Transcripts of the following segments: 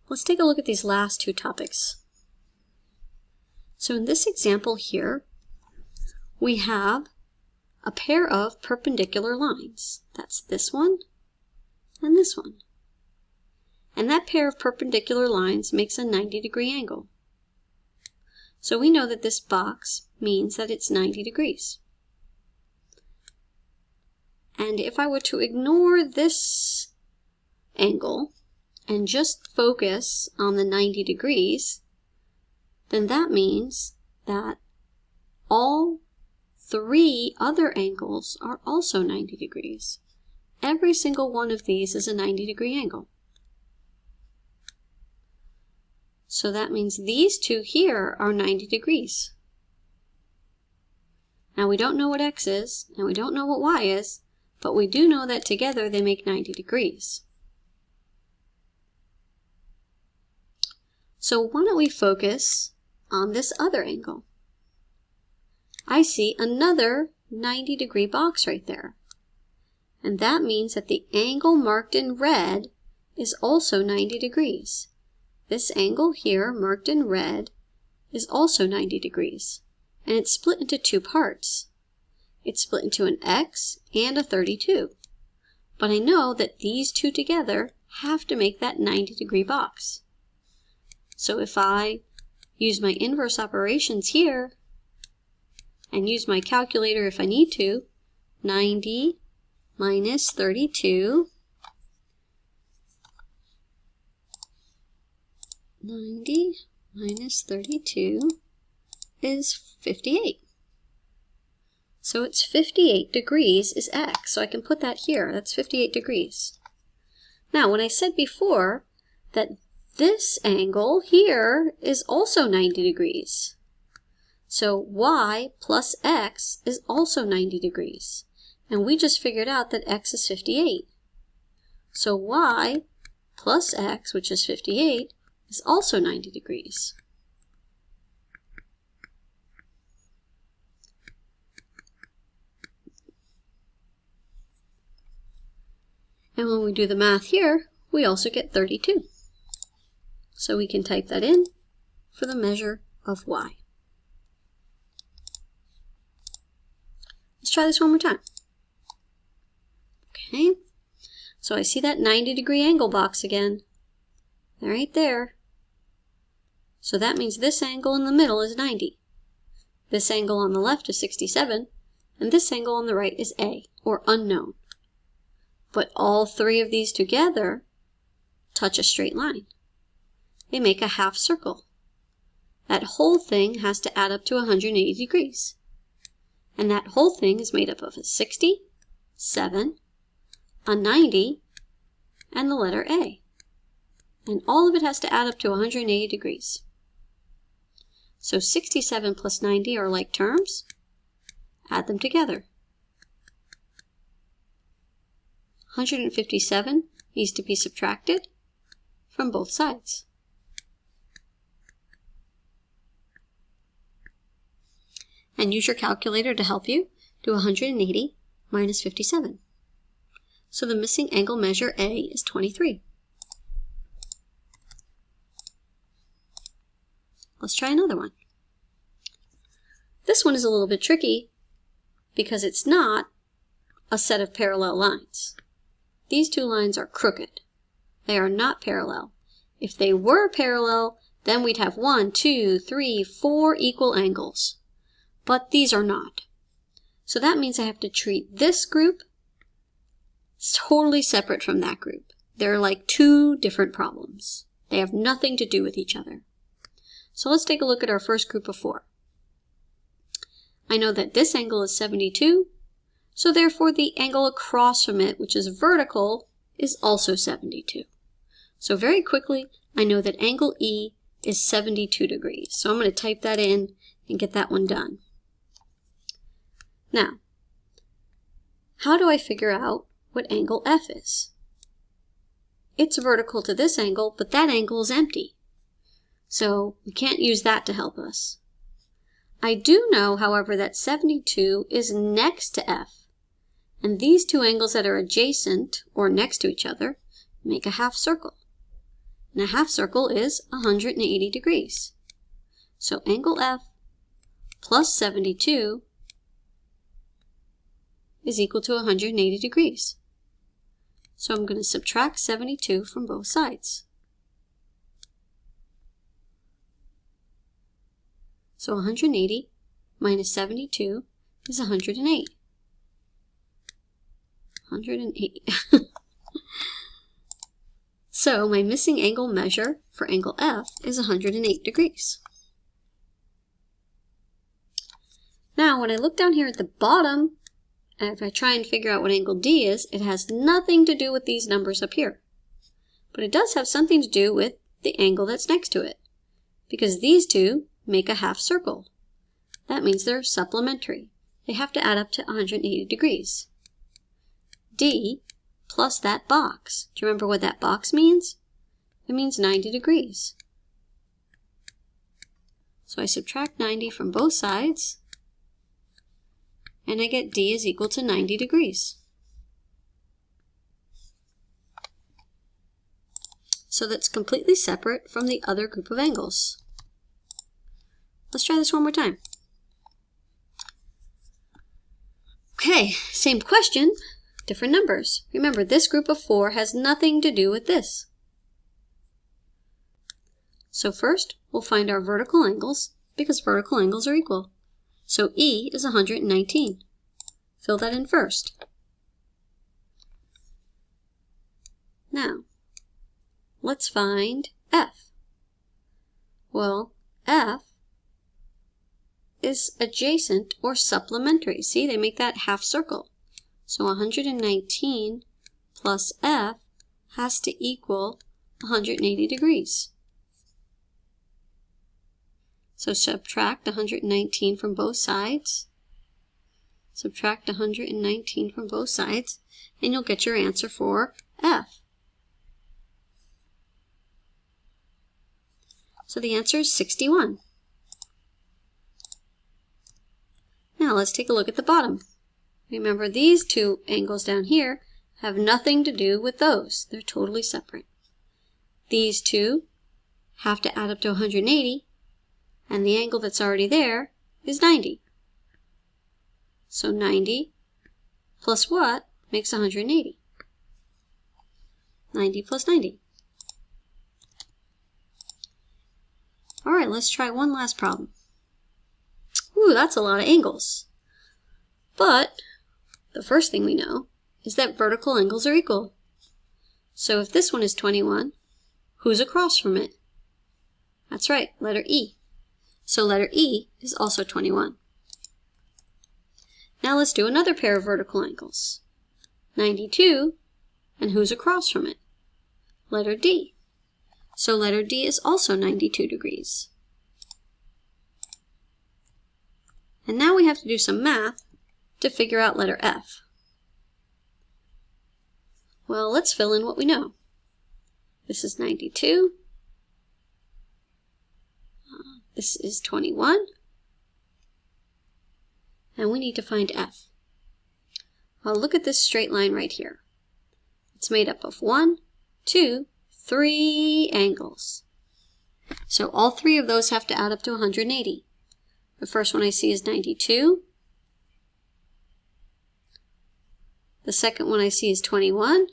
Let's take a look at these last two topics. So in this example here, we have a pair of perpendicular lines. That's this one and this one. And that pair of perpendicular lines makes a 90-degree angle. So we know that this box means that it's 90 degrees. And if I were to ignore this angle and just focus on the 90 degrees, then that means that all three other angles are also 90 degrees. Every single one of these is a 90-degree angle. So that means these two here are 90 degrees. Now we don't know what x is, and we don't know what y is, but we do know that together they make 90 degrees. So why don't we focus on this other angle? I see another 90-degree box right there. And that means that the angle marked in red is also 90 degrees. This angle here, marked in red, is also 90 degrees. And it's split into two parts. It's split into an x and a 32. But I know that these two together have to make that 90-degree box. So if I use my inverse operations here, and use my calculator if I need to, 90 minus 32, 90 minus 32 is 58. So it's 58 degrees is x, so I can put that here. That's 58 degrees. Now, when I said before that this angle here is also 90 degrees, so y plus x is also 90 degrees. And we just figured out that x is 58. So y plus x, which is 58, is also 90 degrees. And when we do the math here, we also get 32. So we can type that in for the measure of y. Let's try this one more time. Okay, so I see that 90-degree angle box again. Right there. So that means this angle in the middle is 90. This angle on the left is 67, and this angle on the right is A, or unknown. But all three of these together touch a straight line. They make a half circle. That whole thing has to add up to 180 degrees. And that whole thing is made up of a 60, 7, a 90, and the letter A. And all of it has to add up to 180 degrees. So 67 plus 90 are like terms. Add them together. 157 needs to be subtracted from both sides. And use your calculator to help you. Do 180 minus 57. So the missing angle measure A is 23. Let's try another one. This one is a little bit tricky because it's not a set of parallel lines. These two lines are crooked. They are not parallel. If they were parallel, then we'd have 1, 2, 3, 4 equal angles. But these are not. So that means I have to treat this group totally separate from that group. They're like two different problems. They have nothing to do with each other. So let's take a look at our first group of 4. I know that this angle is 72, so therefore the angle across from it, which is vertical, is also 72. So very quickly, I know that angle E is 72 degrees. So I'm going to type that in and get that one done. Now, how do I figure out what angle F is? It's vertical to this angle, but that angle is empty. So we can't use that to help us. I do know, however, that 72 is next to F. And these two angles that are adjacent, or next to each other, make a half circle. And a half circle is 180 degrees. So angle F plus 72 is equal to 180 degrees. So I'm going to subtract 72 from both sides. So 180 minus 72 is 108. 108. So my missing angle measure for angle F is 108 degrees. Now when I look down here at the bottom, and if I try and figure out what angle D is, it has nothing to do with these numbers up here. But it does have something to do with the angle that's next to it, because these two make a half circle. That means they're supplementary. They have to add up to 180 degrees. D plus that box. Do you remember what that box means? It means 90 degrees. So I subtract 90 from both sides, and I get D is equal to 90 degrees. So that's completely separate from the other group of angles. Let's try this one more time. Okay, same question, different numbers. Remember, this group of 4 has nothing to do with this. So first, we'll find our vertical angles, because vertical angles are equal. So E is 119. Fill that in first. Now, let's find F. Well, F is adjacent or supplementary. See, they make that half circle. So 119 plus F has to equal 180 degrees. So subtract 119 from both sides. Subtract 119 from both sides, and you'll get your answer for F. So the answer is 61. Now let's take a look at the bottom. Remember, these two angles down here have nothing to do with those. They're totally separate. These two have to add up to 180, and the angle that's already there is 90. So 90 plus what makes 180? 90 plus 90. All right, let's try one last problem. Ooh, that's a lot of angles. But the first thing we know is that vertical angles are equal. So if this one is 21, who's across from it? That's right, letter E. So letter E is also 21. Now let's do another pair of vertical angles. 92, and who's across from it? Letter D. So letter D is also 92 degrees. And now we have to do some math to figure out letter F. Well, let's fill in what we know. This is 92. This is 21. And we need to find F. Well, look at this straight line right here. It's made up of 1, 2, 3 angles. So all 3 of those have to add up to 180. The first one I see is 92. The second one I see is 21.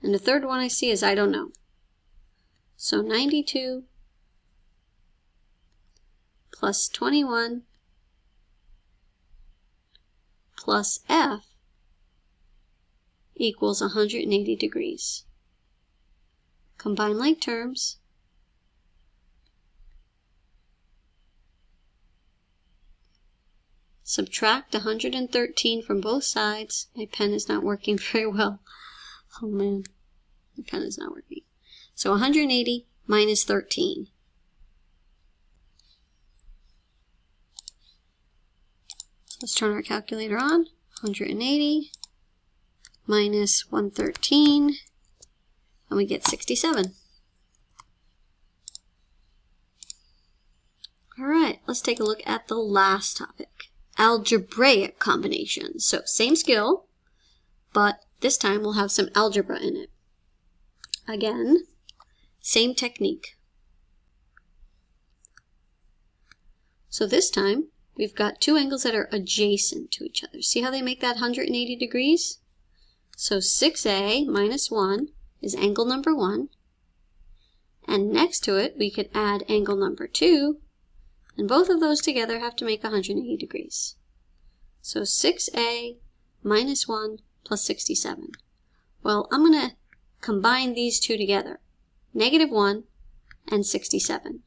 And the third one I see is I don't know. So 92 plus 21 plus F equals 180 degrees. Combine like terms. Subtract 113 from both sides. My pen is not working very well. Oh man, the pen is not working. So 180 minus 13. So let's turn our calculator on. 180 minus 113, and we get 67. All right, let's take a look at the last topic. Algebraic combinations. So same skill, but this time we'll have some algebra in it. Again, Same technique. So this time, we've got two angles that are adjacent to each other. See how they make that 180 degrees? So 6a minus 1 is angle number 1. And next to it, we could add angle number 2. And both of those together have to make 180 degrees. So 6a minus 1 plus 67. Well, I'm going to combine these two together. Negative 1 and 67.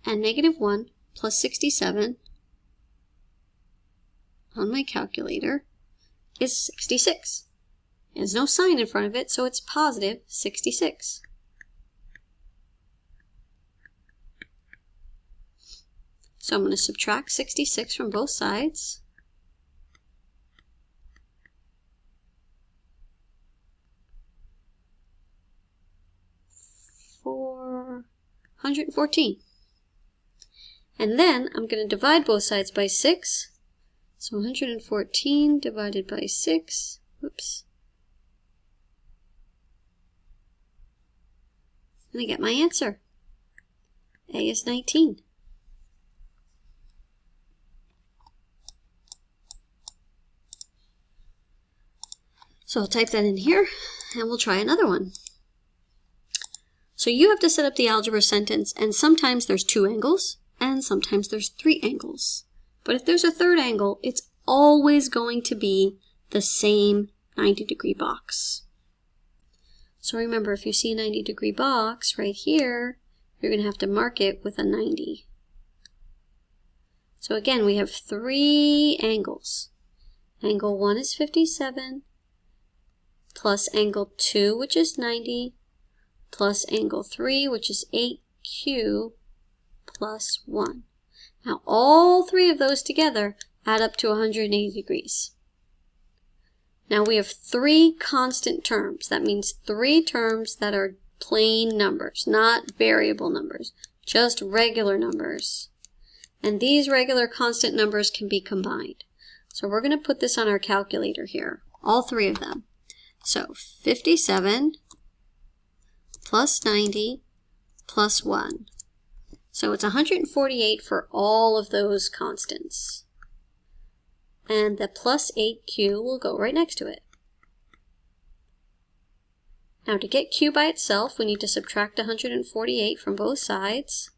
And negative 1 plus 67 on my calculator is 66. There's no sign in front of it, so it's positive 66. So I'm going to subtract 66 from both sides. For 114. And then I'm going to divide both sides by 6. So 114 divided by 6. Whoops. And I get my answer. A is 19. So I'll type that in here, and we'll try another one. So you have to set up the algebra sentence, and sometimes there's 2 angles, and sometimes there's 3 angles. But if there's a third angle, it's always going to be the same 90-degree box. So remember, if you see a 90-degree box right here, you're going to have to mark it with a 90. So again, we have 3 angles. Angle 1 is 57, plus angle 2, which is 90, plus angle 3, which is 8q, plus 1. Now all 3 of those together add up to 180 degrees. Now we have 3 constant terms. That means 3 terms that are plain numbers, not variable numbers, just regular numbers. And these regular constant numbers can be combined. So we're going to put this on our calculator here, all 3 of them. So 57 plus 90 plus 1. So it's 148 for all of those constants. And the plus 8q will go right next to it. Now to get q by itself, we need to subtract 148 from both sides.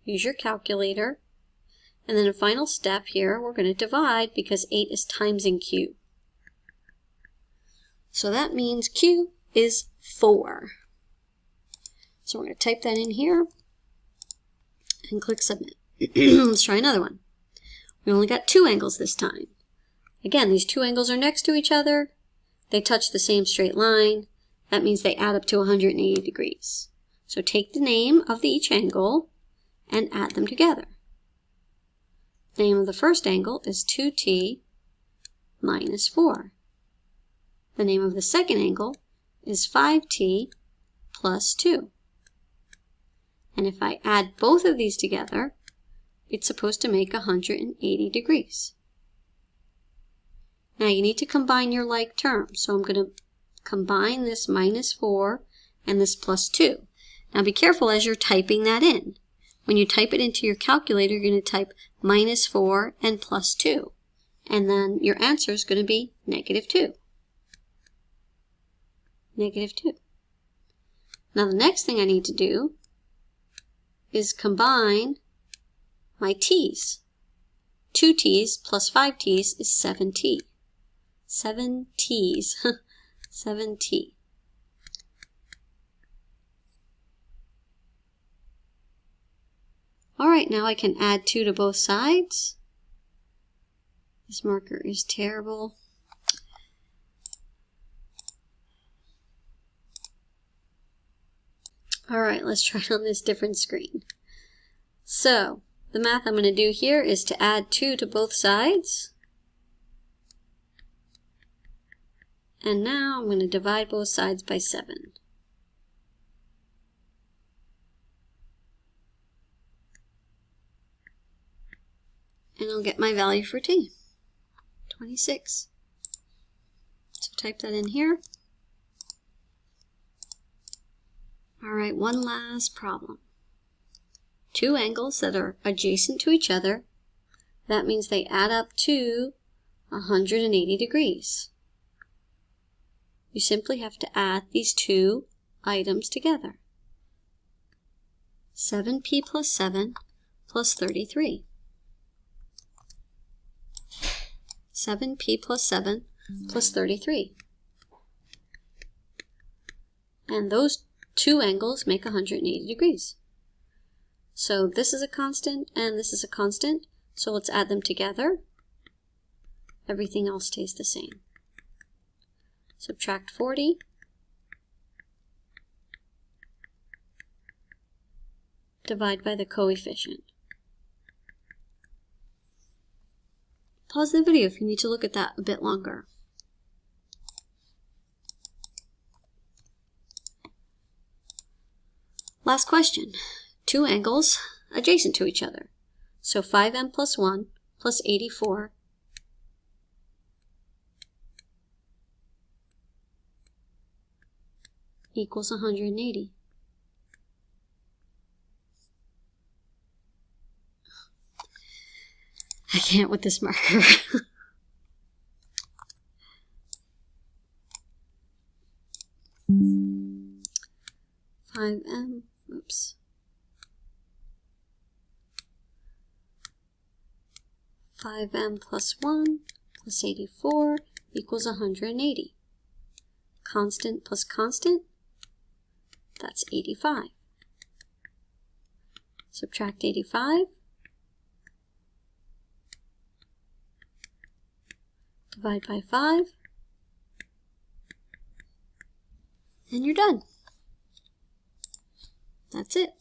Use your calculator. And then a final step here, we're going to divide because 8 is times in q. So that means q is 4. So we're going to type that in here and click submit. Let's try another one. We only got 2 angles this time. Again, these 2 angles are next to each other. They touch the same straight line. That means they add up to 180 degrees. So take the name of each angle and add them together. The name of the first angle is 2t minus 4. The name of the second angle is 5t plus 2. And if I add both of these together, it's supposed to make 180 degrees. Now you need to combine your like terms. So I'm going to combine this minus 4 and this plus 2. Now be careful as you're typing that in. When you type it into your calculator, you're going to type minus 4 and plus 2. And then your answer is going to be negative 2. Negative 2. Now the next thing I need to do is combine my t's. 2t's plus 5t's is 7t. 7t's. 7t. Alright, now I can add 2 to both sides. This marker is terrible. Alright, let's try it on this different screen. So, the math I'm going to do here is to add 2 to both sides. And now I'm going to divide both sides by 7. And I'll get my value for t, 26. So type that in here. All right, one last problem. Two angles that are adjacent to each other. That means they add up to 180 degrees. You simply have to add these two items together. 7p plus 7 plus 33. 7p plus 7 plus 33. And those two angles make 180 degrees. So this is a constant and this is a constant, so let's add them together. Everything else stays the same. Subtract 40. Divide by the coefficient. Pause the video if you need to look at that a bit longer. Last question. Two angles adjacent to each other. So 5m plus 1 plus 84 equals 180. I can't with this marker. 5m, oops. 5m plus 1 plus 84 equals 180. Constant plus constant, that's 85. Subtract 85. Divide by 5. And you're done. That's it.